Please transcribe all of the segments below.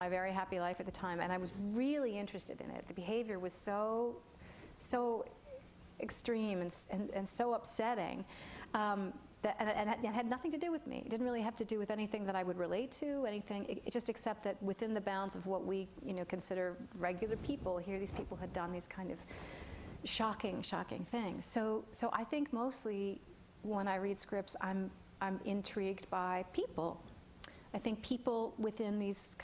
My Very Happy Life at the time, and I was really interested in it. The behavior was so extreme and so upsetting, and it had nothing to do with me. It didn't really have to do with anything that I would relate to, anything, just except that within the bounds of what we consider regular people, here these people had done these kind of shocking things. So I think mostly when I read scripts, I'm intrigued by people. I think people within these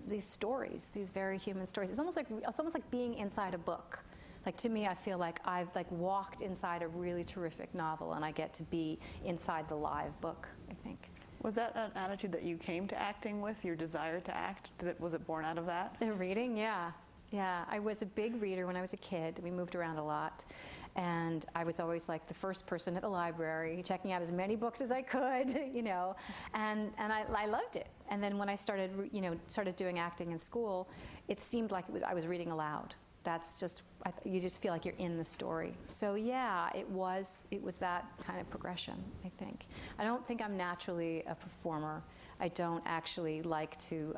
these stories, these very human stories. It's almost like being inside a book. Like, to me, I feel like I've walked inside a really terrific novel, and I get to be inside the live book, I think. Was that an attitude that you came to acting with, your desire to act? Was it born out of that? The reading, yeah. Yeah, I was a big reader when I was a kid. We moved around a lot, and I was always like the first person at the library, checking out as many books as I could, and I loved it. And then when I started doing acting in school, it seemed like I was reading aloud. That's just, you just feel like you're in the story. So yeah, it was that kind of progression, I think. I don't think I'm naturally a performer. I don't actually like to.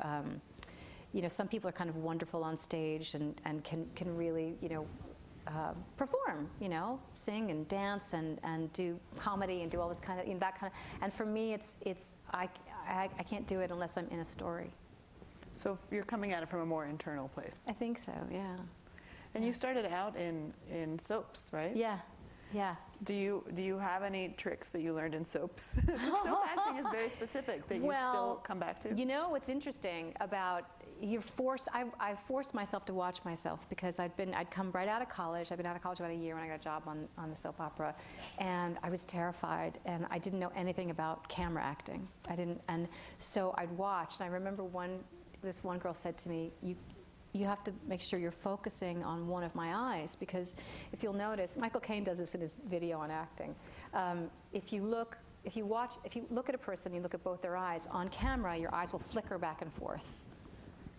Some people are kind of wonderful on stage and can really, perform, sing and dance and do comedy and do all this kind of, that kind of, and for me I can't do it unless I'm in a story. So you're coming at it from a more internal place. I think so, yeah. And you started out in soaps, right? Yeah. Yeah. Do you have any tricks that you learned in soaps? Soap acting is very specific that you still come back to. What's interesting about I forced myself to watch myself, because I'd come right out of college. I'd been out of college about a year when I got a job on the soap opera, and I was terrified, and I didn't know anything about camera acting. And so I'd watch, and I remember this one girl said to me, you have to make sure you're focusing on one of my eyes, because if you'll notice, Michael Caine does this in his video on acting. If you look at a person, you look at both their eyes, on camera your eyes will flicker back and forth.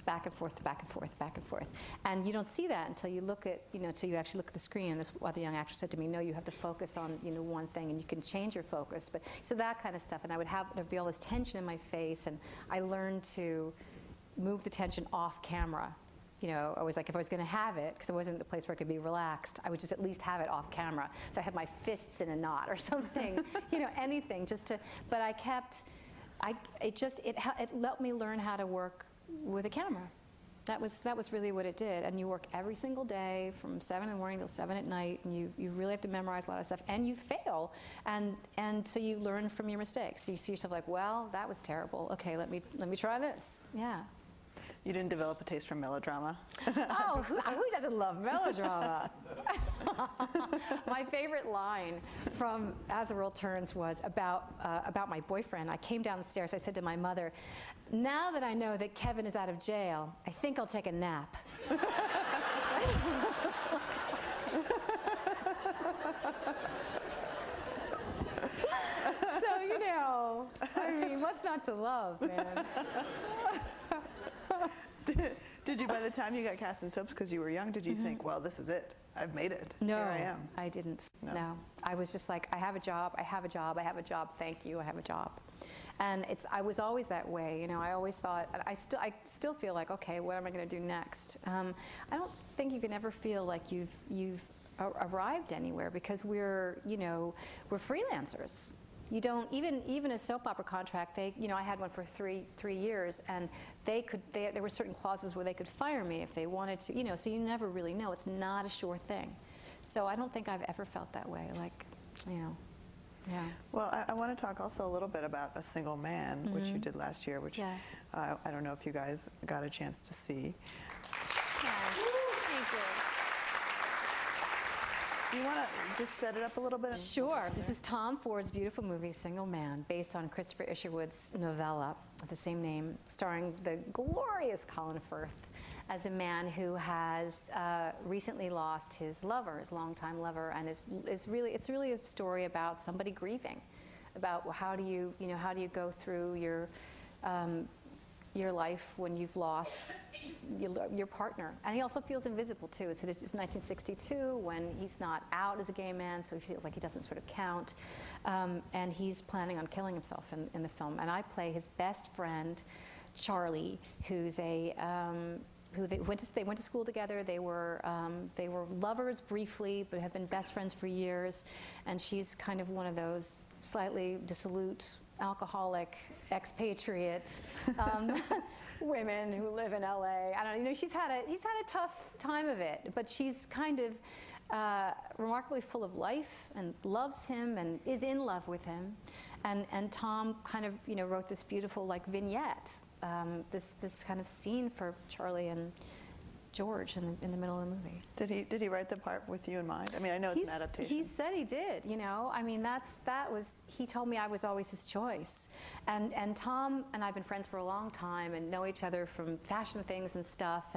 Back and forth, back and forth, back and forth. And you don't see that until you look at, until you actually look at the screen. And this other young actress said to me, no, you have to focus on, one thing, and you can change your focus. But so that kind of stuff. And there'd be all this tension in my face, and I learned to move the tension off camera. I was like, if I was going to have it, because it wasn't the place where I could be relaxed, I would just at least have it off camera. So I had my fists in a knot or something, anything, just to. But I kept. It let me learn how to work with a camera. That was really what it did. And you work every single day from 7 in the morning till 7 at night, and you really have to memorize a lot of stuff, and you fail, and so you learn from your mistakes. So you see yourself like, well, that was terrible. Okay, let me try this. Yeah. You didn't develop a taste for melodrama? Oh, who doesn't love melodrama? My favorite line from As the World Turns was about my boyfriend. I came down the stairs. I said to my mother, now that I know that Kevin is out of jail, I think I'll take a nap. So, I mean, what's not to love, man? Did you, by the time you got cast in soaps, because you were young, did you think, well, this is it, I've made it, no, here I am? I didn't. No. I was just like, I have a job, I have a job, I have a job, thank you, I have a job. And I was always that way, I always thought, I still feel like, okay, what am I going to do next? I don't think you can ever feel like you've arrived anywhere, because we're freelancers. You don't even a soap opera contract. I had one for three years, and there were certain clauses where they could fire me if they wanted to. So you never really know. It's not a sure thing. So I don't think I've ever felt that way. Yeah. Well, I want to talk also a little bit about A Single Man, which you did last year, which I don't know if you guys got a chance to see. Thank you. Do you want to just set it up a little bit? Sure. This is Tom Ford's beautiful movie, Single Man, based on Christopher Isherwood's novella of the same name, starring the glorious Colin Firth as a man who has recently lost his lover, his longtime lover, and it's really a story about somebody grieving, about how do you go through your life when you've lost your partner. And he also feels invisible too. So this is 1962 when he's not out as a gay man, so he feels like he doesn't sort of count. And he's planning on killing himself in the film. And I play his best friend, Charlie, who's who they went to school together. They were lovers briefly, but have been best friends for years. And she's kind of one of those slightly dissolute, alcoholic, expatriate women who live in LA. I don't know. She's had a tough time of it, but she's kind of remarkably full of life and loves him and is in love with him. And Tom kind of wrote this beautiful like vignette, this kind of scene for Charlie and George in the middle of the movie. Did he write the part with you in mind? I mean, I know it's an adaptation. He said he did. I mean, he told me I was always his choice. And Tom and I've been friends for a long time and know each other from fashion things and stuff.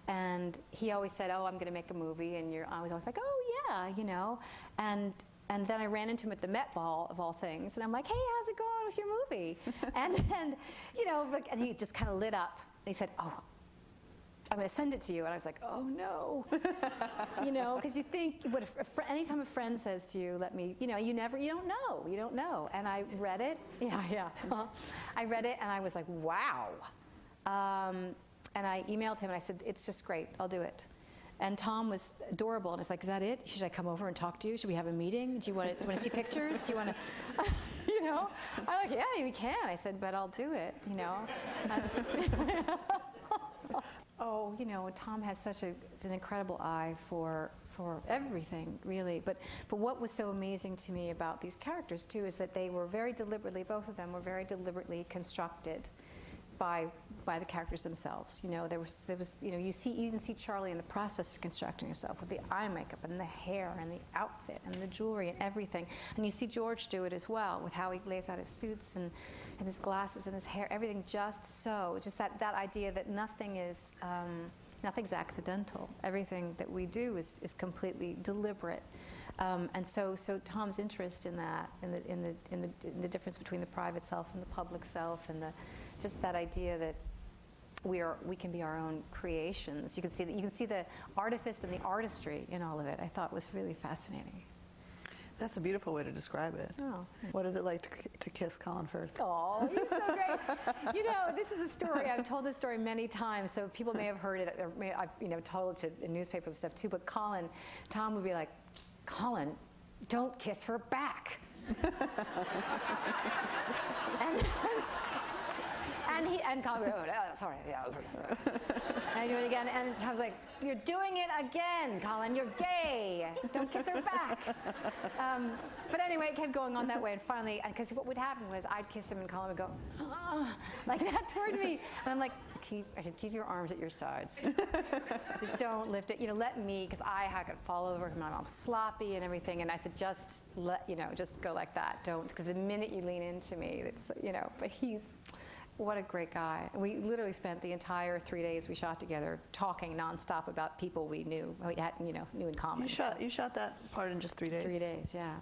And he always said, "Oh, I'm going to make a movie," and I was always like, "Oh yeah," And then I ran into him at the Met Ball, of all things, and I'm like, "Hey, how's it going with your movie?" and he just kind of lit up. And he said, "Oh, I'm going to send it to you." And I was like, "Oh no," because you think, anytime a friend says to you, "Let me," you don't know. And I read it. Yeah. I read it, and I was like, "Wow." And I emailed him, and I said, "It's just great. I'll do it." And Tom was adorable, and it's like, "Is that it? Should I come over and talk to you? Should we have a meeting? Do you want to see pictures? Do you want to?" I'm like, "Yeah, we can." I said, "But I'll do it." Oh, Tom has such an incredible eye for everything, really. But what was so amazing to me about these characters too is that they were both of them were very deliberately constructed by the characters themselves. There was you even see Charlie in the process of constructing herself with the eye makeup and the hair and the outfit and the jewelry and everything. And you see George do it as well with how he lays out his suits and his glasses and his hair, everything just that idea that nothing's accidental. Everything that we do is completely deliberate. And so Tom's interest in that, in the difference between the private self and the public self, and just that idea that we can be our own creations. You can see the artifice and the artistry in all of it. I thought was really fascinating. That's a beautiful way to describe it. Oh. What is it like to kiss Colin Firth? Oh, he's so great. This is a story. I've told this story many times, so people may have heard it. Or I've told it in newspapers and stuff too. But Tom would be like, "Colin, don't kiss her back." And Colin would go, "Oh, sorry, yeah." And I do it again, and I was like, "You're doing it again, Colin. You're gay. Don't kiss her back." But anyway, it kept going on that way, and finally, because what would happen was I'd kiss him, and Colin would go, like that toward me, and I'm like, I should keep your arms at your sides. Just don't lift it. Let me, because I could fall over. My mom's sloppy and everything, and I said, just just go like that. Don't, because the minute you lean into me, it's But what a great guy. We literally spent the entire 3 days we shot together talking nonstop about people we knew, knew in common. You shot that part in just 3 days? 3 days, yeah.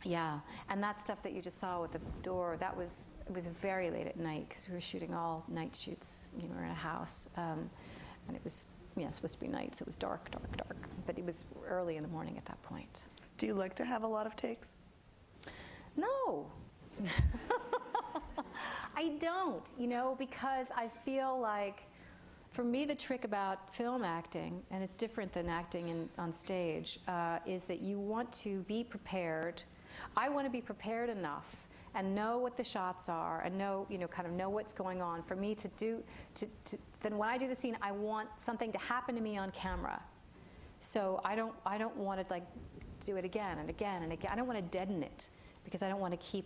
Yeah, and that stuff that you just saw with the door, it was very late at night because we were shooting all night shoots. We were in a house, and it was supposed to be night, so it was dark, but it was early in the morning at that point. Do you like to have a lot of takes? No. I don't, because I feel like, for me, the trick about film acting, and it's different than acting on stage, is that you want to be prepared. I want to be prepared enough and know what the shots are and know what's going on for me then when I do the scene, I want something to happen to me on camera. So I don't want to do it again and again and again. I don't want to deaden it because I don't want to keep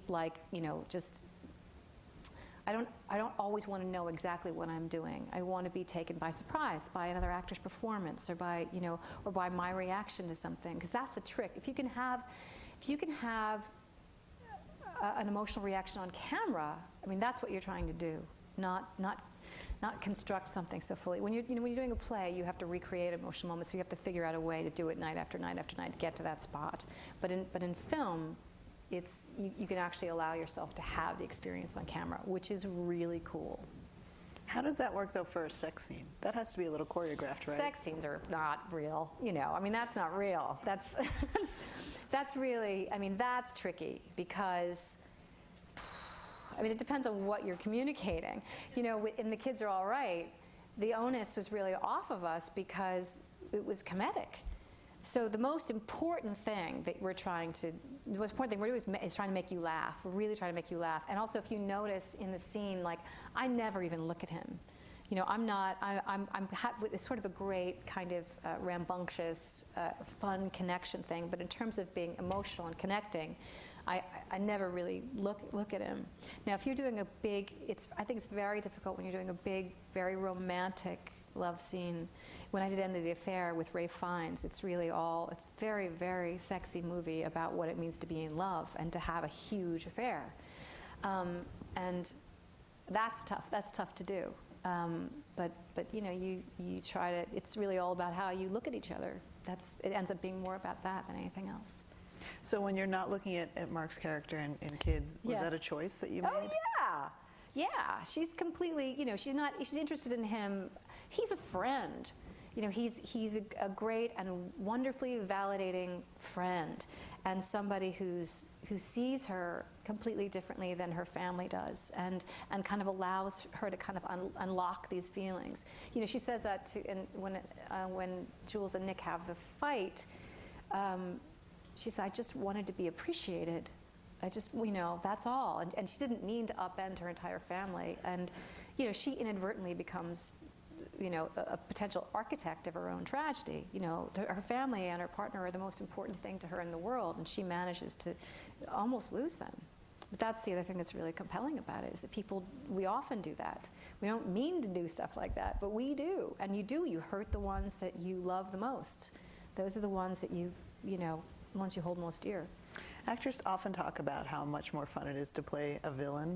I don't always want to know exactly what I'm doing. I want to be taken by surprise by another actor's performance or by my reaction to something, because that's the trick. If you can have an emotional reaction on camera, I mean, that's what you're trying to do, not construct something so fully. When you're doing a play, you have to recreate emotional moments, so you have to figure out a way to do it night after night after night to get to that spot. But in film, you can actually allow yourself to have the experience on camera, which is really cool. How does that work, though, for a sex scene? That has to be a little choreographed, right? Sex scenes are not real, I mean, that's not real. That's really, I mean, that's tricky because, mean, it depends on what you're communicating. You know, and the kids are all right. The onus was really off of us because it was comedic. So the most important thing that we're trying to, the most important thing we're doing is trying to make you laugh. We're really trying to make you laugh. And also, if you notice in the scene, like, I never even look at him. You know, it's sort of a great kind of rambunctious, fun connection thing. But in terms of being emotional and connecting, I never really look at him. Now, if you're doing a big, I think it's very difficult when you're doing a big, very romantic love scene. When I did End of the Affair with Ralph Fiennes, it's really it's a very, very sexy movie about what it means to be in love and to have a huge affair. And that's tough. That's tough to do. But you know, you try to, it's really all about how you look at each other. It ends up being more about that than anything else. So when you're not looking at Mark's character in Kids, was that a choice that you made? Oh, yeah. Yeah, she's completely, you know, she's interested in him. He's a friend. You know, he's a great and wonderfully validating friend, and somebody who sees her completely differently than her family does, and kind of allows her to kind of unlock these feelings. You know, she says that when Jules and Nick have the fight, she said, "I just wanted to be appreciated. You know, that's all." And she didn't mean to upend her entire family. And, you know, she inadvertently becomes, you know, a potential architect of her own tragedy. You know, her family and her partner are the most important thing to her in the world, and she manages to almost lose them. But that's the other thing that's really compelling about it, is that we often do that. We don't mean to do stuff like that, but we do. And you hurt the ones that you love the most. Those are the ones that the ones you hold most dear. Actors often talk about how much more fun it is to play a villain